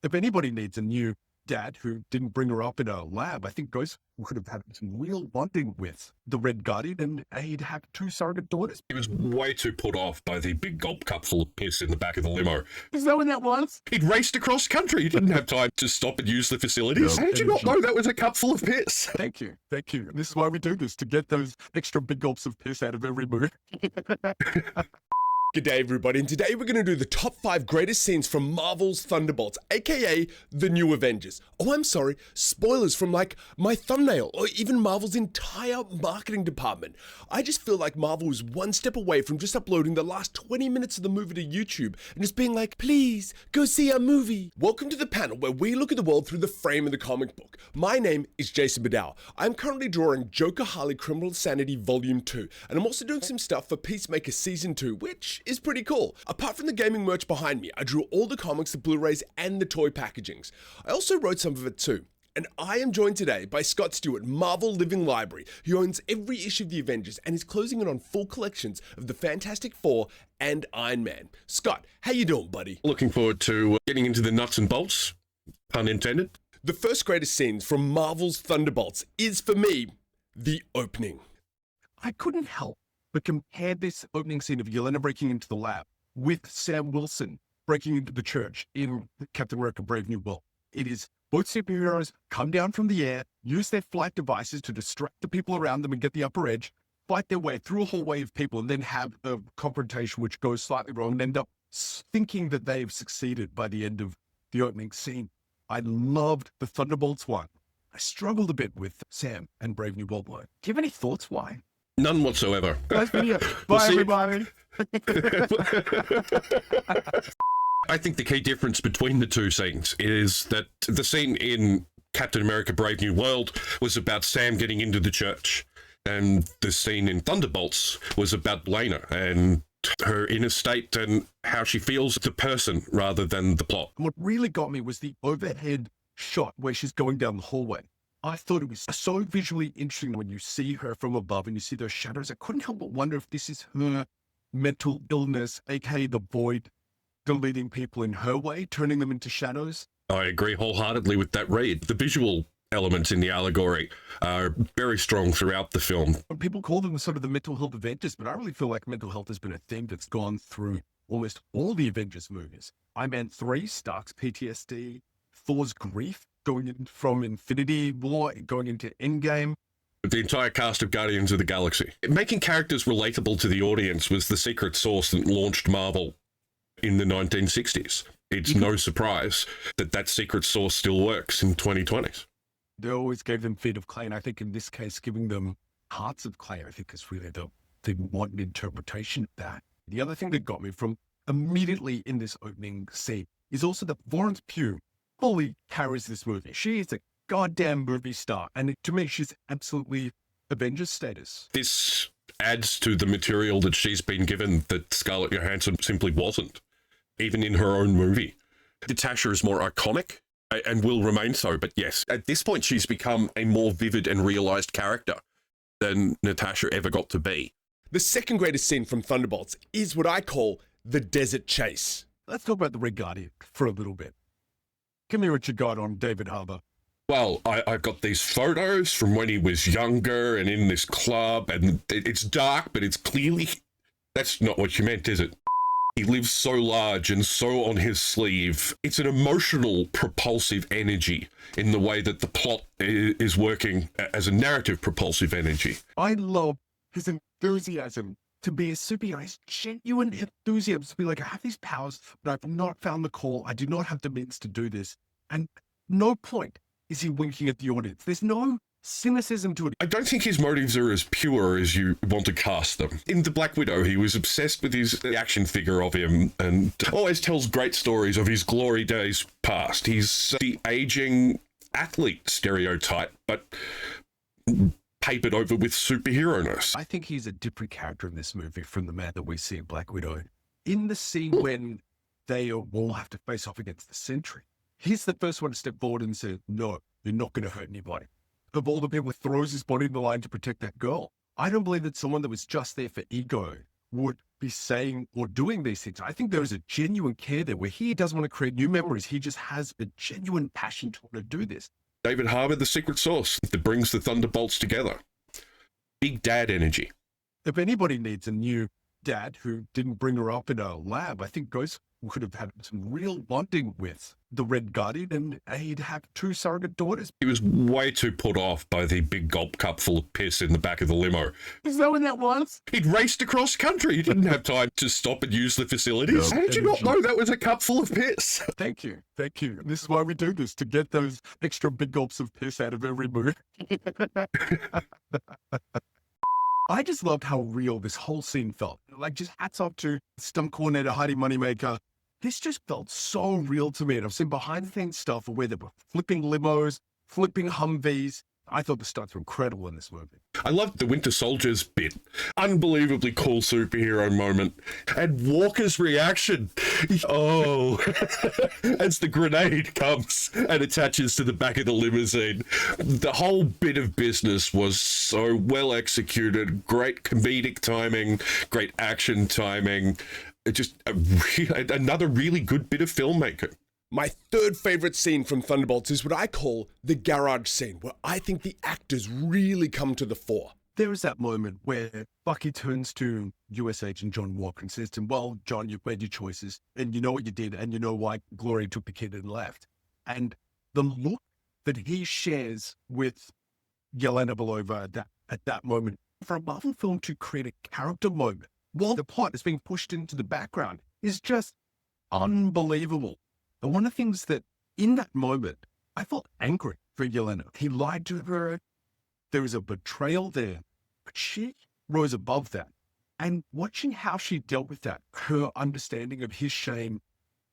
if anybody needs a new dad who didn't bring her up in a lab, I think Ghost could have had some real bonding with the Red Guardian, and he'd have 2 surrogate daughters. He was way too put off by the Big Gulp cup full of piss in the back of the limo. Is that what that was? He'd raced across country. He didn't have time to stop and use the facilities. How did you not know that was a cup full of piss? Thank you. Thank you. This is why we do this, to get those extra big gulps of piss out of every movie. G'day everybody, and today we're going to do the top 5 greatest scenes from Marvel's Thunderbolts, aka the New Avengers. Oh, I'm sorry, spoilers from like my thumbnail, or even Marvel's entire marketing department. I just feel like Marvel is one step away from just uploading the last 20 minutes of the movie to YouTube and just being like, please, go see our movie. Welcome to the panel where we look at the world through the frame of the comic book. My name is Jason Badower. I'm currently drawing Joker Harley Criminal Insanity Volume 2, and I'm also doing some stuff for Peacemaker Season 2, which is pretty cool. Apart from the gaming merch behind me, I drew all the comics, the Blu-rays, and the toy packagings. I also wrote some of it too. And I am joined today by Scott Stuart, Marvel Living Library, who owns every issue of the Avengers and is closing in on full collections of the Fantastic Four and Iron Man. Scott, how you doing, buddy? Looking forward to getting into the nuts and bolts, pun intended. The first greatest scenes from Marvel's Thunderbolts is, for me, the opening. I couldn't help but compare this opening scene of Yelena breaking into the lab with Sam Wilson breaking into the church in Captain America Brave New World. It is both superheroes come down from the air, use their flight devices to distract the people around them and get the upper edge, fight their way through a hallway of people, and then have a confrontation which goes slightly wrong and end up thinking that they've succeeded by the end of the opening scene. I loved the Thunderbolts one. I struggled a bit with Sam and Brave New World one. Do you have any thoughts why? None whatsoever. Nice video. Bye, everybody. I think the key difference between the two scenes is that the scene in Captain America Brave New World was about Sam getting into the church, and the scene in Thunderbolts was about Yelena and her inner state and how she feels as a person rather than the plot. What really got me was the overhead shot where she's going down the hallway. I thought it was so visually interesting when you see her from above and you see those shadows. I couldn't help but wonder if this is her mental illness, aka the void, deleting people in her way, turning them into shadows. I agree wholeheartedly with that read. The visual elements in the allegory are very strong throughout the film. People call them sort of the mental health Avengers, but I really feel like mental health has been a theme that's gone through almost all the Avengers movies. Iron Man 3, Stark's PTSD, Thor's grief, going in from Infinity War, going into Endgame. The entire cast of Guardians of the Galaxy. Making characters relatable to the audience was the secret sauce that launched Marvel in the 1960s. It's no surprise that that secret sauce still works in 2020s. They always gave them feet of clay, and I think in this case, giving them hearts of clay, I think is really the modern interpretation of that. The other thing that got me from immediately in this opening scene is also that Florence Pugh fully carries this movie. She is a goddamn movie star, and to me, she's absolutely Avengers status. This adds to the material that she's been given that Scarlett Johansson simply wasn't, even in her own movie. Natasha is more iconic and will remain so, but yes, at this point, she's become a more vivid and realized character than Natasha ever got to be. The second greatest scene from Thunderbolts is what I call the desert chase. Let's talk about the Red Guardian for a little bit. Give me what you got on David Harbour. Well, I've got these photos from when he was younger and in this club, and it's dark, but it's clearly... That's not what you meant, is it? He lives so large and so on his sleeve. It's an emotional, propulsive energy in the way that the plot is working as a narrative propulsive energy. I love his enthusiasm to be a superhero. His genuine enthusiasm to be like, I have these powers, but I've not found the call. I do not have the means to do this. And no point is he winking at the audience. There's no cynicism to it. I don't think his motives are as pure as you want to cast them. In The Black Widow, he was obsessed with the action figure of him and always tells great stories of his glory days past. He's the aging athlete stereotype, but papered over with superhero-ness. I think he's a different character in this movie from the man that we see in Black Widow. In the scene when they all have to face off against the Sentry, he's the first one to step forward and say, no, you're not going to hurt anybody. Of all the people who throws his body in the line to protect that girl, I don't believe that someone that was just there for ego would be saying or doing these things. I think there is a genuine care there where he doesn't want to create new memories. He just has a genuine passion to want to do this. David Harbour, the secret sauce that brings the Thunderbolts together. Big dad energy. If anybody needs a new dad who didn't bring her up in a lab, I think Ghost could have had some real bonding with the Red Guardian, and he'd have 2 surrogate daughters. He was way too put off by the big gulp cup full of piss in the back of the limo. Is that what that was? He'd raced across country. He didn't have time to stop and use the facilities. Yeah. How did you not know that was a cup full of piss? Thank you. Thank you. This is why we do this, to get those extra big gulps of piss out of every movie. I just loved how real this whole scene felt. Like, just hats off to stunt coordinator Heidi Moneymaker. This just felt so real to me. And I've seen behind the scenes stuff where they were flipping limos, flipping Humvees. I thought the stunts were incredible in this movie. I loved the Winter Soldier's bit. Unbelievably cool superhero moment. And Walker's reaction. Oh, as the grenade comes and attaches to the back of the limousine. The whole bit of business was so well executed. Great comedic timing, great action timing. Just another really good bit of filmmaking. My third favorite scene from Thunderbolts is what I call the garage scene, where I think the actors really come to the fore. There is that moment where Bucky turns to US agent John Walker and says to him, well, John, you've made your choices, and you know what you did, and you know why Glory took the kid and left. And the look that he shares with Yelena Belova at that moment, for a Marvel film to create a character moment while the plot is being pushed into the background, is just unbelievable. And one of the things that, in that moment, I felt angry for Yelena. He lied to her. There is a betrayal there. But she rose above that. And watching how she dealt with that, her understanding of his shame,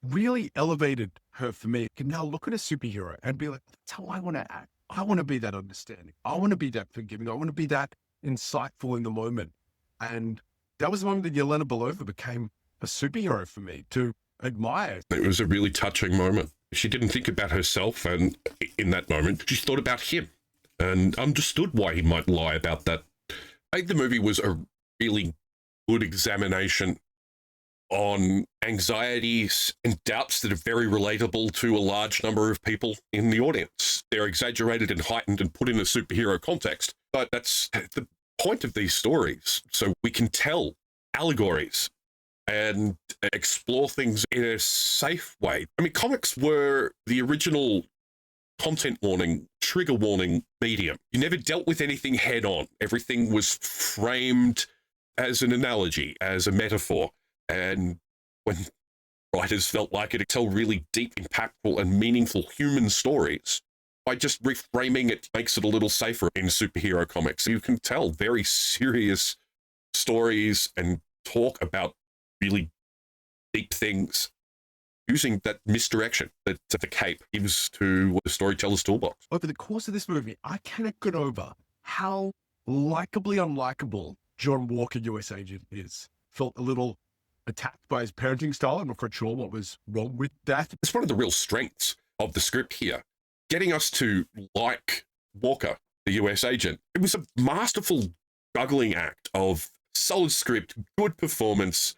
really elevated her for me. I can now look at a superhero and be like, that's how I want to act. I want to be that understanding. I want to be that forgiving. I want to be that insightful in the moment. And that was the moment that Yelena Belova became a superhero for me to admire. It was a really touching moment. She didn't think about herself, and in that moment, she thought about him and understood why he might lie about that. I think the movie was a really good examination on anxieties and doubts that are very relatable to a large number of people in the audience. They're exaggerated and heightened and put in a superhero context, but that's the point of these stories. So we can tell allegories and explore things in a safe way. I mean, comics were the original content warning, trigger warning medium. You never dealt with anything head on. Everything was framed as an analogy, as a metaphor. And when writers felt like it, to tell really deep, impactful, and meaningful human stories, by just reframing it makes it a little safer in superhero comics. You can tell very serious stories and talk about really deep things using that misdirection that the cape gives to the storyteller's toolbox. Over the course of this movie, I cannot get over how likably unlikable John Walker, US agent, is. Felt a little attacked by his parenting style. I'm not quite sure what was wrong with that. It's one of the real strengths of the script here. Getting us to like Walker, the US agent. It was a masterful juggling act of solid script, good performance,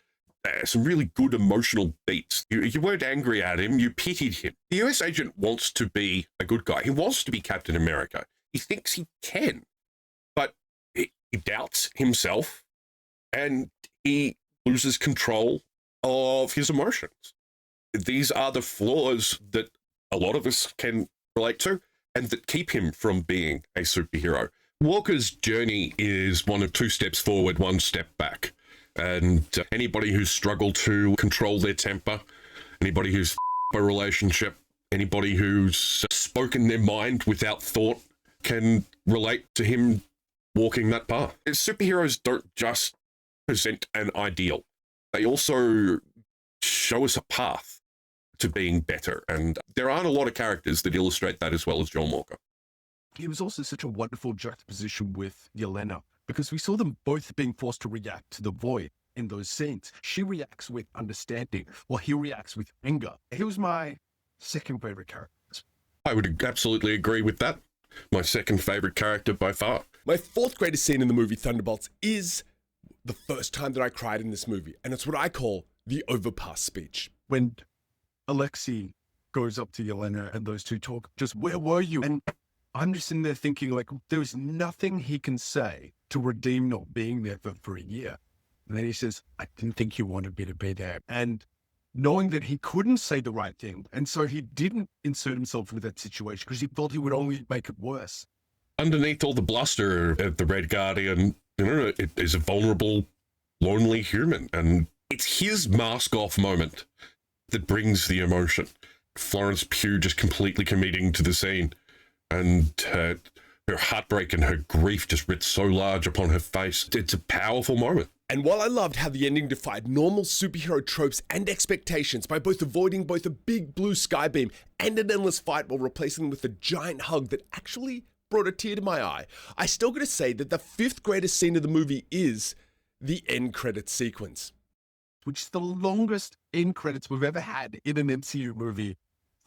some really good emotional beats. You weren't angry at him, you pitied him. The US agent wants to be a good guy. He wants to be Captain America. He thinks he can, but he doubts himself and he loses control of his emotions. These are the flaws that a lot of us can relate to and that keep him from being a superhero. Walker's journey is one of 2 steps forward, 1 step back. And anybody who's struggled to control their temper, anybody who's a relationship, anybody who's spoken their mind without thought can relate to him walking that path. Superheroes don't just present an ideal. They also show us a path to being better. And there aren't a lot of characters that illustrate that as well as John Walker. It was also such a wonderful juxtaposition with Yelena, because we saw them both being forced to react to the void in those scenes. She reacts with understanding, while he reacts with anger. He was my second favorite character. I would absolutely agree with that. My second favorite character by far. My fourth greatest scene in the movie Thunderbolts is the first time that I cried in this movie, and it's what I call the overpass speech. When Alexei goes up to Yelena and those two talk, just where were you? And I'm just in there thinking, like, there's nothing he can say to redeem not being there for a year. And then he says, I didn't think you wanted me to be there. And knowing that he couldn't say the right thing, and so he didn't insert himself into that situation because he thought he would only make it worse. Underneath all the bluster of the Red Guardian, it is a vulnerable, lonely human. And it's his mask-off moment that brings the emotion. Florence Pugh just completely committing to the scene. And her heartbreak and her grief just writ so large upon her face. It's a powerful moment. And while I loved how the ending defied normal superhero tropes and expectations by both avoiding both a big blue sky beam and an endless fight while replacing them with a giant hug that actually brought a tear to my eye, I still gotta say that the fifth greatest scene of the movie is the end credits sequence. Which is the longest end credits we've ever had in an MCU movie,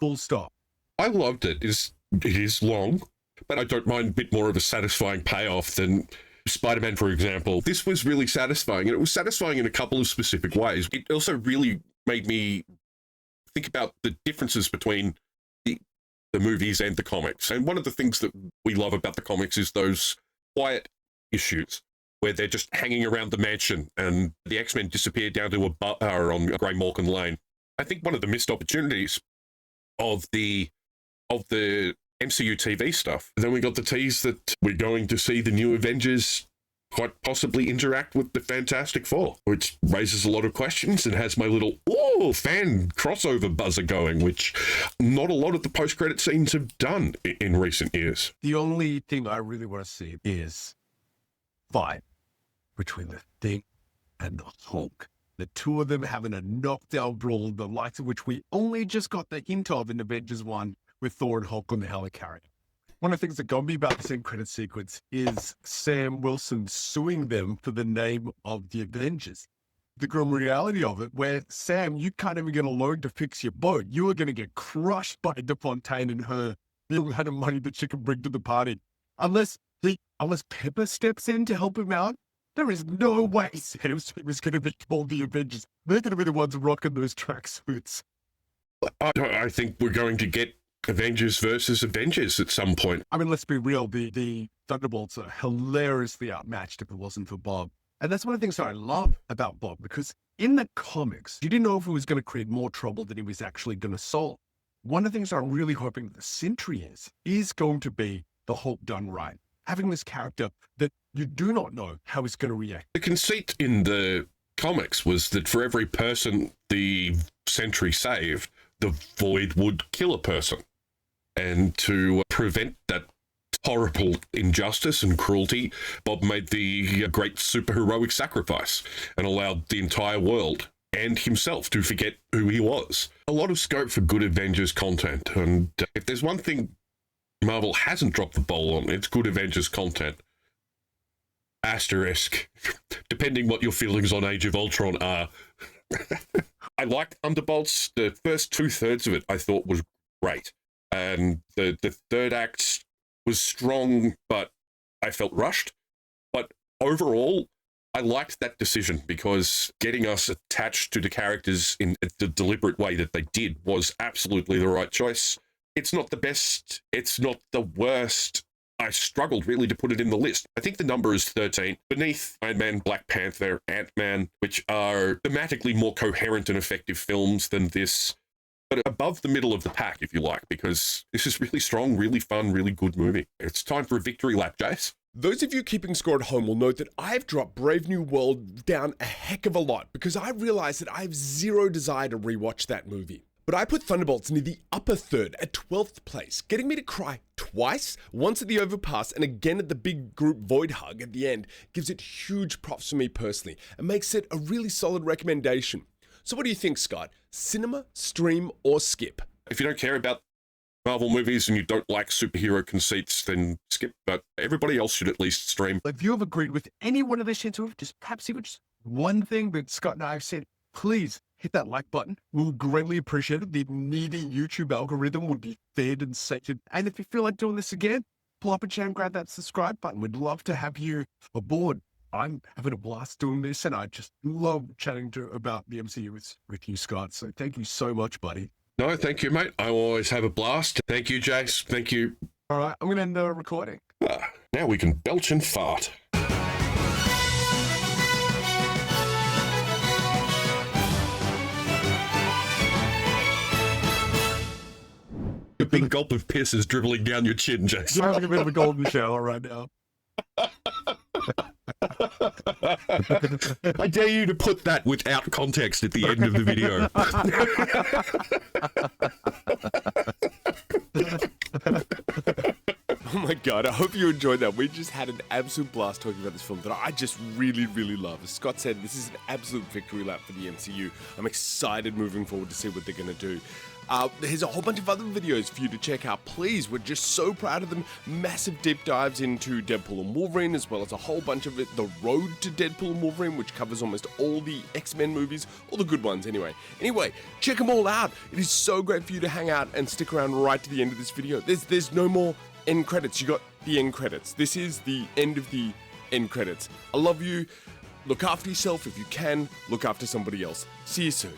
full stop. I loved it. It is long, but I don't mind a bit more of a satisfying payoff than Spider-Man, for example. This was really satisfying, and it was satisfying in a couple of specific ways. It also really made me think about the differences between the movies and the comics. And one of the things that we love about the comics is those quiet issues where they're just hanging around the mansion and the X-Men disappear down to a bar on Grey Malkin Lane. I think one of the missed opportunities of the MCU TV stuff. Then we got the tease that we're going to see the new Avengers quite possibly interact with the Fantastic Four, which raises a lot of questions and has my little fan crossover buzzer going, which not a lot of the post-credit scenes have done in recent years. The only thing I really want to see is fight between the Thing and the Hulk. The two of them having a knockdown brawl, the likes of which we only just got the hint of in Avengers 1 with Thor and Hulk on the helicarrier. One of the things that got me about this end credit sequence is Sam Wilson suing them for the name of the Avengers. The grim reality of it, where Sam, you can't even get a loan to fix your boat. You are going to get crushed by DeFontaine and her little amount of money that she can bring to the party. Unless Pepper steps in to help him out, there is no way Sam is going to be called the Avengers. They're going to be the ones rocking those tracksuits. I think we're going to get Avengers versus Avengers at some point. I mean, let's be real. The Thunderbolts are hilariously outmatched if it wasn't for Bob. And that's one of the things that I love about Bob, because in the comics, you didn't know if he was going to create more trouble than he was actually going to solve. One of the things I'm really hoping that the Sentry is going to be the Hulk done right. Having this character that you do not know how he's going to react. The conceit in the comics was that for every person the Sentry saved, the Void would kill a person. And to prevent that horrible injustice and cruelty, Bob made the great superheroic sacrifice and allowed the entire world and himself to forget who he was. A lot of scope for good Avengers content. And if there's one thing Marvel hasn't dropped the ball on, it's good Avengers content. Asterisk, depending what your feelings on Age of Ultron are. I liked Thunderbolts. The first 2/3 of it I thought was great. And the third act was strong, but I felt rushed. But overall, I liked that decision because getting us attached to the characters in the deliberate way that they did was absolutely the right choice. It's not the best. It's not the worst. I struggled really to put it in the list. I think the number is 13, beneath Iron Man, Black Panther, Ant-Man, which are thematically more coherent and effective films than this, but above the middle of the pack, if you like, because this is really strong, really fun, really good movie. It's time for a victory lap, Jace. Those of you keeping score at home will note that I've dropped Brave New World down a heck of a lot because I realized that I have zero desire to rewatch that movie. But I put Thunderbolts near the upper third at 12th place, getting me to cry twice, once at the overpass and again at the big group Void hug at the end, gives it huge props for me personally and makes it a really solid recommendation. So what do you think, Scott? Cinema, stream, or skip? If you don't care about Marvel movies and you don't like superhero conceits, then skip, but everybody else should at least stream. If you have agreed with any one of the shits, or just perhaps even just one thing that Scott and I have said, please hit that like button. We'll greatly appreciate it. The needy YouTube algorithm would be fed and sated. And if you feel like doing this again, pull up a chair and grab that subscribe button. We'd love to have you aboard. I'm having a blast doing this, and I just love chatting about the MCU with you, Scott. So thank you so much, buddy. No, thank you, mate. I always have a blast. Thank you, Jace. Thank you. All right, I'm going to end the recording. Now we can belch and fart. A big gulp of piss is dribbling down your chin, Jace. You're having a bit of a golden shower right now. I dare you to put that without context at the end of the video. Oh my god, I hope you enjoyed that. We just had an absolute blast talking about this film that I just really, really love. As Scott said, this is an absolute victory lap for the MCU. I'm excited moving forward to see what they're going to do. There's a whole bunch of other videos for you to check out. Please, we're just so proud of them. Massive deep dives into Deadpool and Wolverine, as well as a whole bunch of it. The Road to Deadpool and Wolverine, which covers almost all the X-Men movies, all the good ones anyway. Anyway, check them all out. It is so great for you to hang out and stick around right to the end of this video. There's no more end credits. You got the end credits. This is the end of the end credits. I love you. Look after yourself if you can. Look after somebody else. See you soon.